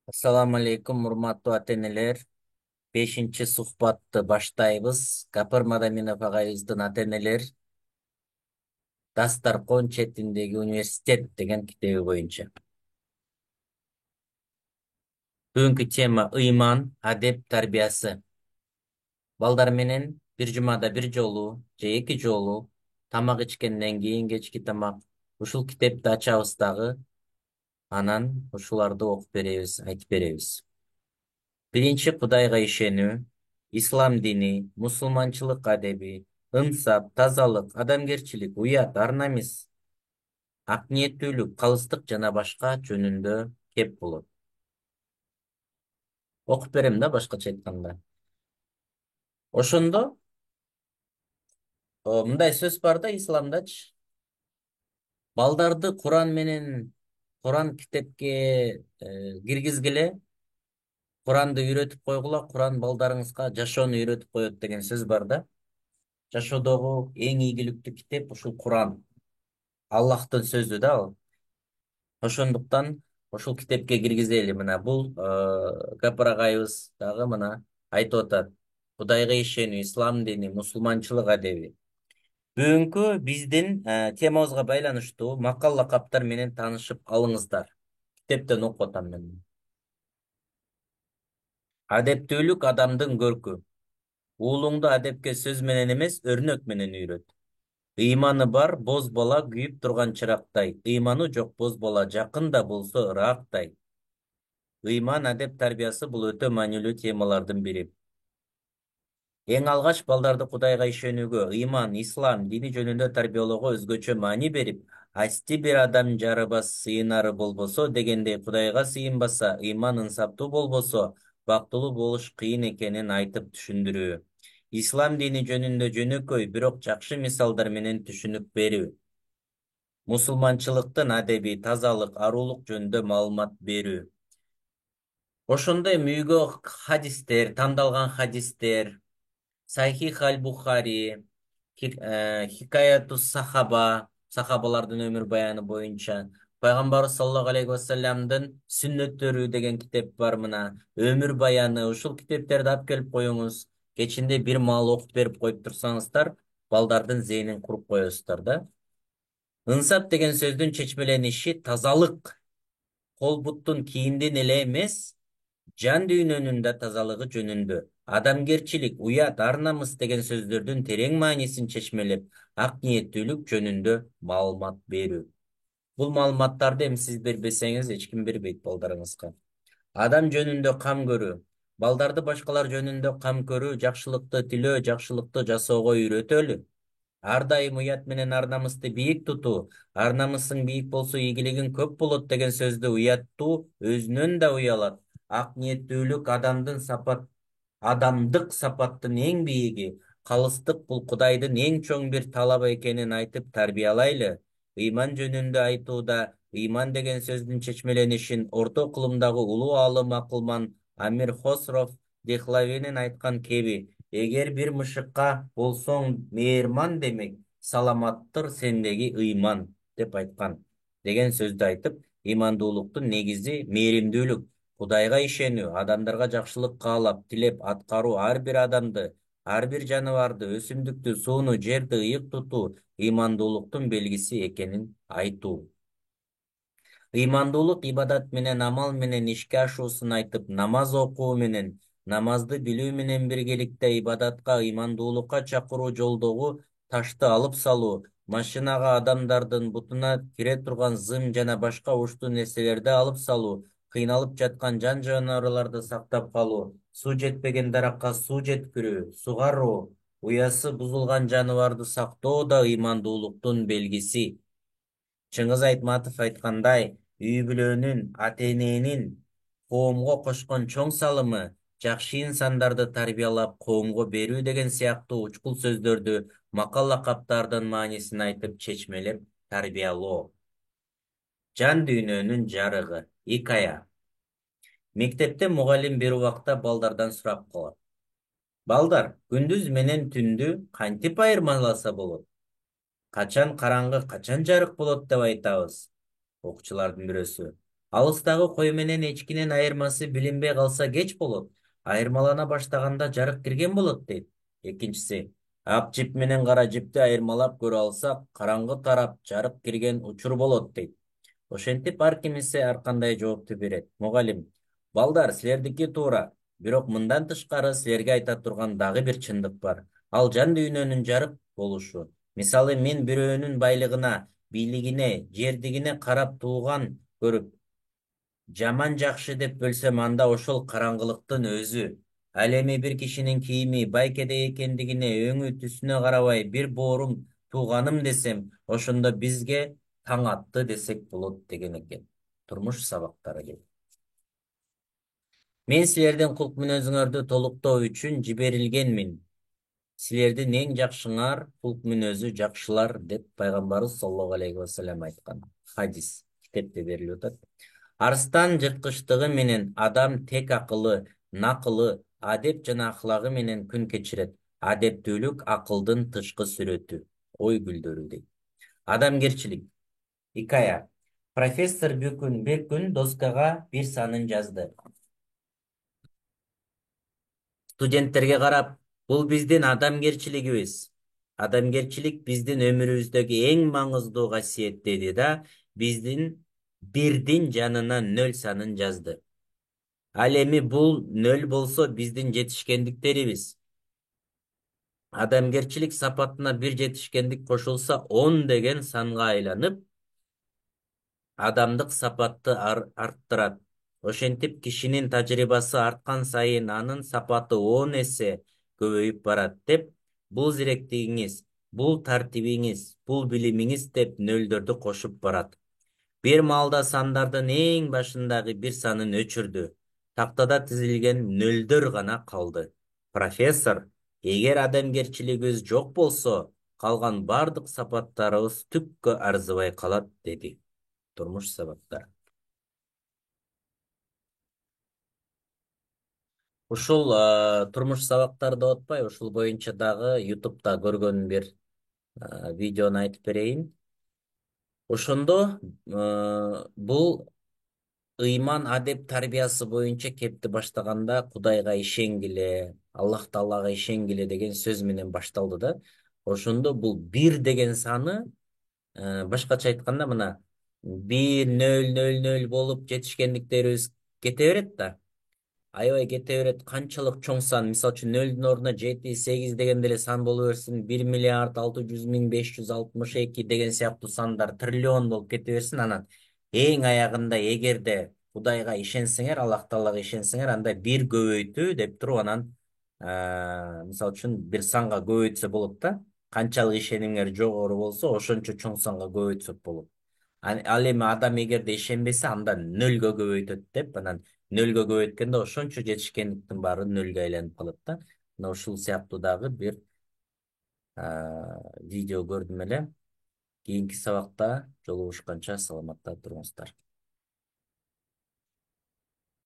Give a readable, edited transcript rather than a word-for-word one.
Assalamu alaikum, урматтуу ата-энелер. Бешинчи сухбатты баштайбыз. Гапыр Мадаминов агайыбыздын ата-энелер Дастаркон четиндеги университет деген китеби боюнча. Бүгүнкү тема ыйман, адеп тарбиясы. Балдар менен бир жумада бир жолу же эки жолу тамак ичкенден кийин кечки тамак ушул китепти ачабыз дагы, анан ушуларды окуп беребиз, айтып беребиз. Биринчи Кудайга ишенүү, ислам дини, мусулманчылык адеби, ынсап, тазалык, адамгерчилик, уят, ар намис, ак ниеттүүлүк, калыстык жана башка жөнүндө кеп болот. Окуп берем да башкача айтканда. Ошондо мындай сөз бар да исламдачы. Балдарды Куран китепке киргизгиле, Куранды үйрөтүп койгула, Куран балдарыңызга жашоону үйрөтүп коет деген сөз бар да. Жашоодогу эң ийгиликтүү китеп ушул Куран. Аллахтын сөзү да ал. Ошондуктан ушул китепке киргизели. Мына бул Гапар агайыбыз дагы мына айтып атат. Кудайга ишенүү, ислам дини, мусулманчылык адеби. Бүгүнкү биздин темабызга байланыштуу макал лакаптар менен таанышып алыңыздар. Китептен окуп атам мен. Адептүүлүк адамдын көркү. Уулуңду адепке сөз менен эмес, өрнөк менен үйрөт. Ыйманы бар боз бала күйүп турган чырактай, ыйманы жок боз бала жакын да болсо ыраактай. Ыйман, адеп тарбиясы бул өтө маанилүү темалардын бири. Эң алгач балдарды Кудайга ишенүүгө, ыйман, ислам, дини жөнүндө тарбиялоого өзгөчө маани берип, асти бир адам жарыбас сыйынары болбосо дегендей Кудайга сыйынбаса, ыйман ынсаптуу болбосо, бактылуу болуш кыйын экенин айтып түшүндүрүү. Ислам дини жөнүндө жөнөкөй, бирок жакшы мисалдар менен түшүнүп берүү. Мусулманчылыктын адеби, тазалык, аруулук жөнүндө маалымат берүү. Ошондой мүйгө хадистер, тандалган хадистер, Сахих аль-Бухари, Хикаяту Сахаба, сахабалардын өмүр баяны боюнча, Пайгамбар саллаллаху алейхи вассаламдын сүннөттөрү деген китеп бар мына, өмүр баяны, ушул китептерди алып келип коюңуз. Кечинде бир маал окуп берип коюп турсаңыздар, балдардын зээнин куруп коесуздар да. Ынсап деген сөздүн чечмелениши тазалык. Кол буттун кийимдин эле эмес, жан дүйнөнүн да тазалыгы жөнүндө. Адамгерчилик, уят, ар намыс деген сөздөрдүн терең маанисин чечмелеп, ак ниеттүүлүк жөнүндө маалымат берүү. Бул маалыматтарды эми сиз бербесеңиз эч ким бербейт балдарыңызга. Адам жөнүндө кам көрүү. Балдарды башкалар жөнүндө кам көрүү, жакшылыкты тилөө, жакшылыкты жасоого үйрөтөлү. Ар дайым уят менен ар намысты бийик тутуу. Ар намысың бийик болсо ийгилигиң көп болот деген сөздү уяттуу өзүнөн да уялат. Ак ниеттүүлүк адамдык сапаттын эң бийиги. Калыстык бул Кудайдын эң чоң бир талабы экенин айтып тарбиялайлы. Ыйман жөнүндө айтууда ыйман деген сөздүн чечмеленишин орто кылымдагы улуу аалым акылман Амир Хосров Дехлавенин айткан кеби: эгер бир мышыкка болсоң мээрман демек, саламаттыр сендеги ыйман деп айткан деген сөздү айтып, ыймандуулуктун негизи мээримдүүлүк, Кудайга ишенүү, адамдарга жакшылык каалап, тилеп аткаруу, ар бир адамды, ар бир жаныбарды, өсүмдүктү, сууну, жерди ыйык тутуу ыймандуулуктун белгиси экенин айтуу. Ыймандуулук ибадат менен амал менен ишке ашуусун айтып, намаз окуу менен, намазды билүү менен биргеликте ибадатка, ыймандуулукка чакыруу жолдогу ташты алып салуу, машинага адамдардын бутуна кире турган зым жана башка уштуу нерселерди алып салуу, кыйналып жаткан жан жаныбарларды сактап калуу, суу жетпеген даракка суу жеткирүү, сугаруу, уясы бузулган жаныбарды сактоо да ыймандуулуктун белгиси. Чыңгыз Айтматов айткандай, үй бүлөнүн, ата-эненин коомго кошкон чоң салымы жакшы инсандарды тарбиялап коомго берүү деген сыяктуу учкул сөздөрдү, макал лакаптардын маанисин айтып чечмелеп тарбиялоо. Жан дүйнөнүн жарыгы, икая. Мектепте мугалим бир убакта балдардан сурап калат. Балдар, күндүз менен түндү кантип айырмаласа болот? Качан караңгы, качан жарык болот деп айтабыз. Окуучулардын бирөөсү: Алыстагы кой менен эчкинин айырмасы билинбей калса кеч болот. Айырмалана баштаганда жарык кирген болот дейт. Экинчиси, ак жип менен кара жипти айырмалап көрө алсак, караңгы тарап жарык кирген учур болот дейт. Ошентип ар кимиси ар кандай жоопту берет. Мугалим: балдар, силердики туура. Бирок мындан тышкары силерге айта турган дагы бир чындык бар. Ал жан дүйнөнүн жарык болушу. Мисалы, мен бирөөнүн байлыгына, бийлигине, жердигине карап тууган көрүп, жаман жакшы деп бөлсөм, анда ошол караңгылыктын өзү. Ал эми бир кишинин кийими байкеде экендигине, өңү түсүнө карабай бир боорум тууганым десем, ошондо бизге таң атты десек болот деген экен. Турмуш сабактары. Мен силердин кулк мүнөзүңөрдү толуктоо үчүн жиберилгенмин. Силердин эң жакшыңар кулк мүнөзү жакшылар деп пайгамбарыбыз саллаллаху алейхи вассалам айткан. Хадис китепте берилип атат. Арстан жырткычтыгы менен адам тек акылы, накылы, адеп жана ахлагы менен күн кечирет. Адептүүлүк акылдын тышкы сүрөтү, ой гүлдөрү дейт. Адамгерчилик. Икая. Профессор бир күн доскага бир санын жазды. Студенттерге карап, бул биздин адамгерчилигибиз. Адамгерчилик биздин өмүрүбүздөгү эң маңыздуу касиет деди да, биздин бирдин жанына нөл санын жазды. Ал эми бул нөл болсо биздин жетишкендиктерибиз. Адамгерчилик сапатына бир жетишкендик кошулса 10 деген санга айланып, адамдык сапатты арттырат. Ошентип кишинин тажрыйбасы арткан сайын анын сапаты 10 эсе көбөйүп барат деп, бул зиректигиңиз, бул тартибиңиз, бул билимиңиз деп нөлдөрдү кошуп барат. Бир маалда сандардын эң башындагы бир санын өчүрдү. Тактада тизилген нөлдөр гана калды. Профессор: эгер адамгерчилигибиз жок болсо, калган бардык сапаттарыбыз түккө арзыбай калат, деди. Турмуш сабактар. Ушул турмуш сабактарды отпай, ушул боюнча дагы YouTube'да көргөн бир видеону айтып берейин. Ошондо бул ыйман адеп тарбиясы боюнча кепти баштаганда Кудайга ишенгиле, Аллах Таалага ишенгиле деген сөз менен башталды да. Ошондо бул бир деген саны, башкача айтканда, мына 1 0 0 0 болуп жетишкендиктерибиз кете берет да. Аябай кете берет. Канчалык чоң сан, мисалы үчүн 0 ордуна 7, 8 деген деле сан боло берсин, 1 600 000 562 деген сыяктуу сандар триллион болуп кете берсин. Анан эң аягында, эгерде Кудайга ишенсеңер, Аллах Таалага ишенсеңер, анда бир көбөйтүү деп туруп, анан мисалы үчүн бир санга көбөйтсө болот да. Канчалык ишенимиңер жогору болсо, ошончо чоң санга көбөйтсөк болот. Ал эми адам эгерде ишенбесе, анда нөлгө көбөйтөт деп, анан нөлгө көбөйткөндө ошончо жетишкендиктин баары нөлгө айланып калат да. Мына ушул сыяктуу дагы бир видео көрдүм эле. Кийинки сабакта жолугушканча саламатта туруңуздар.